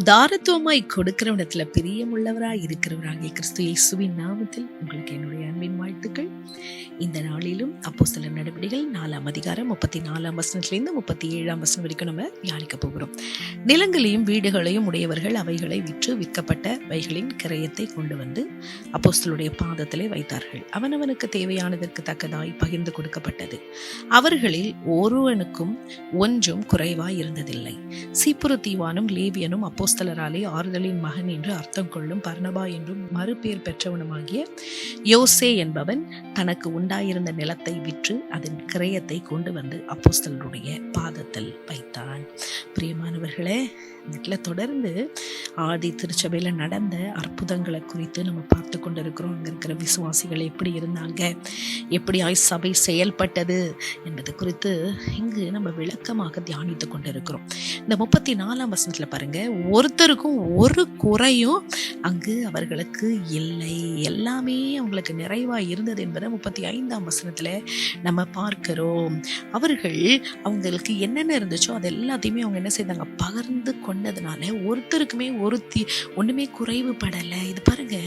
உதாரத்துவமாய் கொடுக்கிறவனத்துல பிரியமுள்ளவராய் இருக்கிறவராகிய கிறிஸ்து இயேசுவின் நாமத்தில் உங்களுக்கு என்னுடைய அன்பின் வாழ்த்துக்கள். இந்த நாளிலும் அப்போஸ்தலர் நடவடிக்கைகள் 4ஆம் அதிகாரம் 34ஆம் வசனத்திலிருந்து 37ஆம் வசனம் வரைக்கும் நம்ம தியானிக்க போகிறோம். நிலங்களையும் வீடுகளையும் உடையவர்கள் அவைகளை விற்று விற்கப்பட்டவைகளின் கிரயத்தை கொண்டு வந்து அப்போஸ்தலருடைய பாதத்திலே வைத்தார்கள். அவனவனுக்கு தேவையானதற்கு தக்கதாய் பகிர்ந்து கொடுக்கப்பட்டது. அவர்களில் ஒருவனுக்கும் ஒன்றும் குறைவாய் இருந்ததில்லை. சீப்புரு தீவானும் லேவியனும் அப்போஸ்தலராலே ஆறுதலின் மகன் என்று அர்த்தம் கொள்ளும் பர்னபா என்றும் மறுபேர் பெற்றவனுமாகிய யோசே என்பவன் தனக்கு உண்டாயிருந்த நிலத்தை விற்று அதன் கிரயத்தை கொண்டு வந்து அப்போஸ்தலருடைய பாதத்தில் வைத்தான். பிரியமானவர்களே, இதுல தொடர்ந்து ஆதி திருச்சபையில நடந்த அற்புதங்களை குறித்து நம்ம பார்த்து கொண்டிருக்கிறோம். அங்க இருக்கிற விசுவாசிகள் எப்படி இருந்தாங்க, எப்படியாய் சபை செயல்பட்டது என்பது குறித்து இங்கு நம்ம விளக்கமாக தியானித்து கொண்டிருக்கிறோம். இந்த 34ஆம் வசனத்துல பாருங்க, ஒருத்தருக்கும் ஒரு குறையும் அங்கு அவர்களுக்கு இல்லை, எல்லாமே அவங்களுக்கு நிறைவாய் இருந்தது என்பதை 35ஆம் வசனத்துல நம்ம பார்க்கிறோம். அவங்களுக்கு என்னென்ன இருந்துச்சோ அது எல்லாத்தையுமே அவங்க என்ன செய்தாங்க, பகிர்ந்து கொண்டதுனால ஒருத்தருக்குமே ஒண்ணுமே குறைவுபடலை. இது பாருங்க,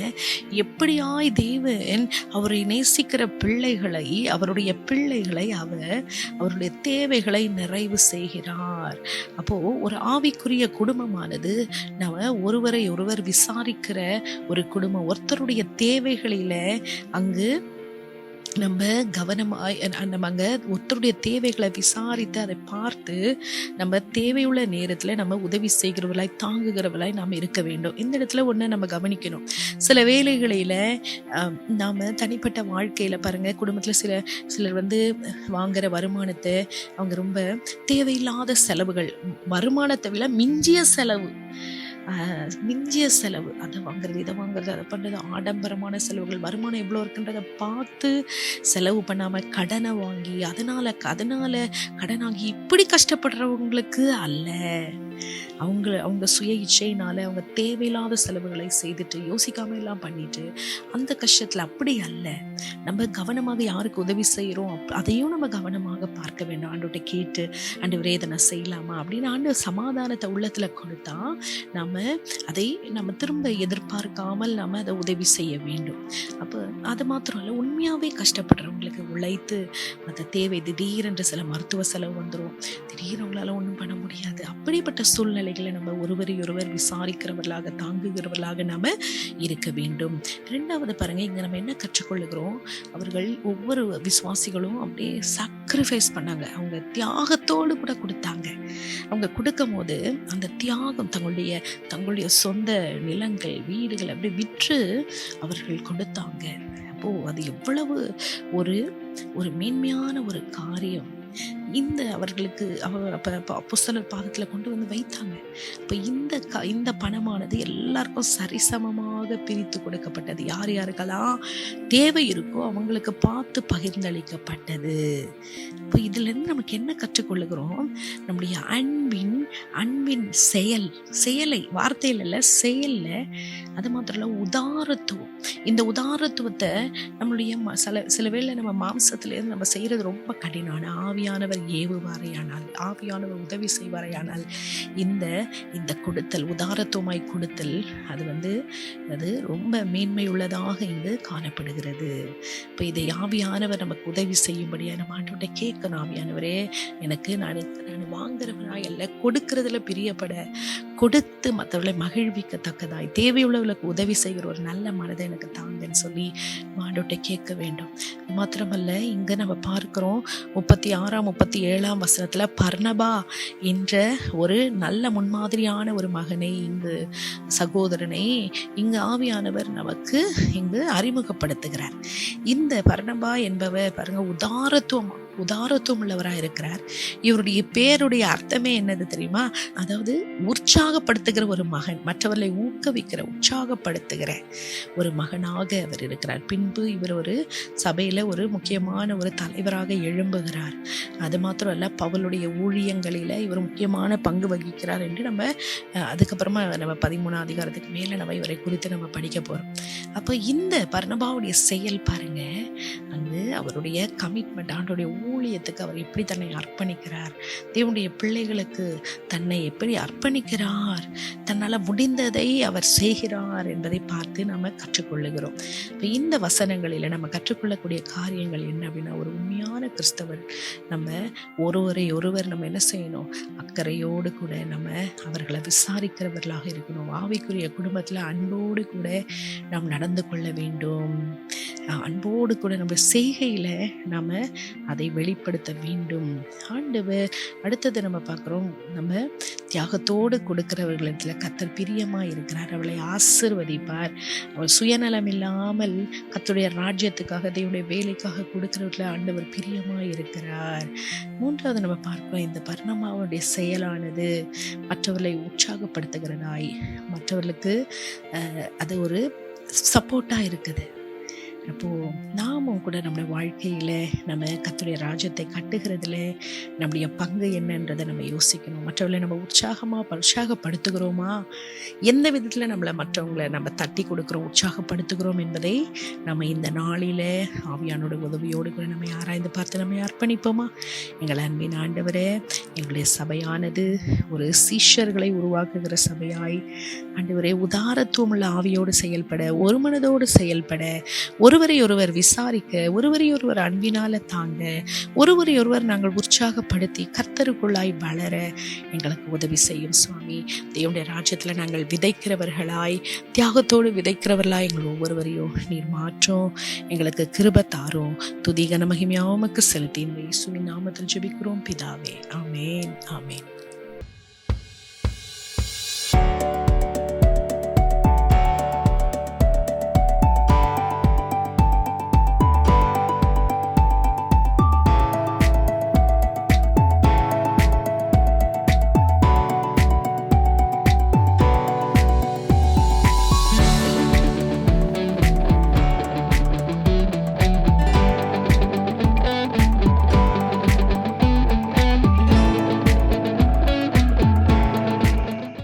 எப்படியாய் தேவன் அவரை நேசிக்கிற பிள்ளைகளை, அவருடைய பிள்ளைகளை அவருடைய தேவைகளை நிறைவு செய்கிறார். அப்போ ஒரு ஆவிக்குரிய குடும்பமானது நம்ம ஒருவரை ஒருவர் விசாரிக்கிற ஒரு குடும்பம். ஒருத்தருடைய தேவைகளில அங்கு நம்ம கவனமாய் நம்ம அங்கே ஒருத்தருடைய தேவைகளை விசாரித்து அதை பார்த்து நம்ம தேவையுள்ள நேரத்தில் நம்ம உதவி செய்கிறவர்களாய் தாங்குகிறவர்களாய் நாம் இருக்க வேண்டும். இந்த இடத்துல ஒன்று நம்ம கவனிக்கணும். சில வேளைகளில் நாம் தனிப்பட்ட வாழ்க்கையில் பாருங்கள், குடும்பத்தில் சிலர் வாங்குகிற வருமானத்தை அவங்க ரொம்ப தேவையில்லாத செலவுகள், வருமானத்தை விட மிஞ்சிய செலவு, அதை வாங்குறது இதை வாங்குறது அதை பண்ணுறது, ஆடம்பரமான செலவுகள், வருமானம் எவ்வளோ இருக்குன்றதை பார்த்து செலவு பண்ணாமல் கடனை வாங்கி அதனால கடனாகி இப்படி கஷ்டப்படுறவங்களுக்கு அல்ல. அவங்க சுய இச்சையினால அவங்க தேவையில்லாத செலவுகளை செய்துட்டு யோசிக்காம எல்லாம் பண்ணிட்டு அந்த கஷ்டத்துல அப்படி அல்ல. நம்ம கவனமாக யாருக்கு உதவி செய்யறோம் அதையும் நம்ம கவனமாக பார்க்க வேண்டும். ஆண்டவர்கிட்ட கேட்டு, ஆண்டவரே இதை நான் செய்யலாமா அப்படின்னு ஆண்டவர் சமாதானத்தை உள்ளத்துல கொடுத்தா அதை நம்ம திரும்ப எதிர்பார்க்காமல் நம்ம அதை உதவி செய்ய வேண்டும். அப்போ அது மாத்திரம் இல்லை, உண்மையாவே கஷ்டப்படுறவங்களுக்கு உழைத்து அந்த தேவை, திடீரென்று சில மருத்துவ செலவு வந்துடும், திடீர்னு அவங்களால ஒன்றும் பண்ண முடியாது. அப்படிப்பட்ட சூழ்நிலைகளை நம்ம ஒருவர் விசாரிக்கிறவர்களாக தாங்குகிறவர்களாக நாம இருக்க வேண்டும். இரண்டாவது பாருங்க, இங்க நம்ம என்ன கற்றுக்கொள்ளுகிறோம், அவர்கள் ஒவ்வொரு விசுவாசிகளும் அப்படியே சாக்ரிஃபைஸ் பண்ணாங்க. அவங்க தியாகத்தோடு கூட கொடுத்தாங்க. அவங்க கொடுக்கும் போது அந்த தியாகம் தங்களுடைய சொந்த நிலங்கள், வீடுகள் அப்படி விற்று அவர்கள் கொடுத்தாங்க. அப்போ அது எவ்வளவு ஒரு மேன்மையான ஒரு காரியம். அவர்களுக்கு அப்போஸ்தலர் பாதத்துல கொண்டு வந்து வைத்தாங்க. இப்போ இந்த பணமானது எல்லாருக்கும் சரிசமமாக பிரித்து கொடுக்கப்பட்டது. யார் யாருக்கெல்லாம் தேவை இருக்கோ அவங்களுக்கு பார்த்து பகிர்ந்தளிக்கப்பட்டது. இப்போ இதுல இருந்து நமக்கு என்ன கற்றுக்கொள்ளுகிறோம், நம்முடைய அன்பின் செயலை, வார்த்தையில இல்ல செயல்ல, அது மாத்திரம் இல்ல உதாரத்துவம். இந்த உதாரத்துவத்தை நம்மளுடைய சில வேளை நம்ம மாம்சத்திலேருந்து நம்ம செய்யறது ரொம்ப கடினம். ஆவியானவர் ஏவுவாரையானால், ஆவியானவர் உதவி செய்வாரையானால் இந்த கொடுத்தல், உதாரத்துவமாய் கொடுத்தல், அது ரொம்ப மேன்மையுள்ளதாக இங்கு காணப்படுகிறது. இப்போ இதை ஆவியானவர் நமக்கு உதவி செய்யும்படியா நம்ம ஆண்டவர்கிட்ட கேட்கணும். ஆவியானவரே, எனக்கு நான் வாங்குறவனாய் அல்ல, கொடுக்கறதுல பிரியப்பட, கொடுத்து மற்றவர்களை மகிழ்விக்கத்தக்கதாய் தேவையுள்ளவர்களுக்கு உதவி செய்கிற ஒரு நல்ல மனதை எனக்கு தாங்கன்னு சொல்லி ஆண்டவர்கிட்ட கேட்க வேண்டும். மாத்திரமல்ல, இங்க நம்ம பார்க்கிறோம் 36ஆம் 37ஆம் வசனத்துல பர்னபா என்ற ஒரு நல்ல முன்மாதிரியான ஒரு மகனை, இங்கு சகோதரனை இங்கு ஆவியானவர் நமக்கு இங்கு அறிமுகப்படுத்துகிறார். இந்த பர்னபா என்பவர் பாருங்க, உதாரத்துவம் உள்ளவராக இருக்கிறார். இவருடைய பேருடைய அர்த்தமே என்னது தெரியுமா? அதாவது உற்சாகப்படுத்துகிற ஒரு மகன், மற்றவர்களை ஊக்குவிக்கிற, உற்சாகப்படுத்துகிற ஒரு மகனாக அவர் இருக்கிறார். பின்பு இவர் ஒரு சபையில ஒரு முக்கியமான ஒரு தலைவராக எழும்புகிறார். அது மாத்திரம் அல்ல, பவுலுடைய ஊழியங்களில இவர் முக்கியமான பங்கு வகிக்கிறார் என்று நம்ம அதுக்கப்புறமா நம்ம 13ஆம் அதிகாரத்துக்கு மேல நம்ம இவரை குறித்து நம்ம படிக்க போறோம். அப்போ இந்த பர்னபாவுடைய செயல் பாருங்க, அங்கு அவருடைய கமிட்மெண்ட், ஆண்டவருடைய ஊழியத்துக்கு அவர் எப்படி தன்னை அர்ப்பணிக்கிறார், தேவனுடைய பிள்ளைகளுக்கு தன்னை எப்படி அர்ப்பணிக்கிறார், தன்னால் முடிந்ததை அவர் செய்கிறார் என்பதை பார்த்து நம்ம கற்றுக்கொள்ளுகிறோம். இப்போ இந்த வசனங்களில் நம்ம கற்றுக்கொள்ளக்கூடிய காரியங்கள் என்ன அப்படின்னா, ஒரு உண்மையான கிறிஸ்தவர் நம்ம ஒருவரை ஒருவர் நம்ம என்ன செய்யணும், அக்கறையோடு கூட நம்ம அவர்களை விசாரிக்கிறவர்களாக இருக்கணும். ஆவிக்குரிய குடும்பத்தில் அன்போடு கூட நாம் நடந்து கொள்ள வேண்டும். அன்போடு கூட நம்ம செய்கையில் நாம் அதை வெளிப்படுத்த வேண்டும். ஆண்டவர் அடுத்தது நம்ம பார்க்குறோம், நம்ம தியாகத்தோடு கொடுக்கிறவர்களிடத்தில் கர்த்தர் பிரியமாக இருக்கிறார், அவளை ஆசீர்வதிப்பார். அவள் சுயநலம் இல்லாமல் கர்த்தருடைய ராஜ்யத்துக்காக தேவனுடைய வேலைக்காக கொடுக்கிறவர்களை ஆண்டவர் பிரியமாக இருக்கிறார். மூன்றாவது நம்ம பார்க்கிறோம், இந்த பர்ணமாவுடைய செயலானது மற்றவர்களை உற்சாகப்படுத்துகிறதாய், மற்றவர்களுக்கு அது ஒரு சப்போர்ட்டாக இருக்குது. அப்போது நாமும் கூட நம்முடைய வாழ்க்கையில் நம்ம கர்த்தருடைய ராஜ்யத்தை கட்டுகிறதுல நம்முடைய பங்கு என்னன்றதை நம்ம யோசிக்கணும். மற்றவர்களை நம்ம உற்சாகப்படுத்துகிறோமா, எந்த விதத்தில் நம்மளை மற்றவங்களை நம்ம தட்டி கொடுக்குறோம், உற்சாகப்படுத்துகிறோம் என்பதை நம்ம இந்த நாளில் ஆவியானோட உதவியோடு கூட நம்ம ஆராய்ந்து பார்த்து நம்ம அர்ப்பணிப்போமா. எங்கள் அன்பின் ஆண்டவரே, எங்களுடைய சபையானது ஒரு சீஷர்களை உருவாக்குகிற சபையாய் ஆண்டவரே, உதாரத்துவம் உள்ள ஆவியோடு செயல்பட, ஒரு மனதோடு செயல்பட, ஒருவரை ஒருவர் விசாரிக்க, ஒருவரை ஒருவர் அன்பினால தாங்க, ஒருவரை ஒருவர் நாங்கள் உற்சாகப்படுத்தி கர்த்தருக்குள்ளாய் வளர எங்களுக்கு உதவி செய்யும் சுவாமி. தேவனுடைய ராஜ்யத்தில் நாங்கள் விதைக்கிறவர்களாய், தியாகத்தோடு விதைக்கிறவர்களாய் எங்கள் ஒவ்வொருவரையும் நீர் மாற்றும். எங்களுக்கு கிருபை தாரும். துதி கன மகிமையாவுமக்கு செலுத்தி இயேசுவின் நாமத்தில் ஜெபிக்கிறோம் பிதாவே. ஆமேன், ஆமேன்.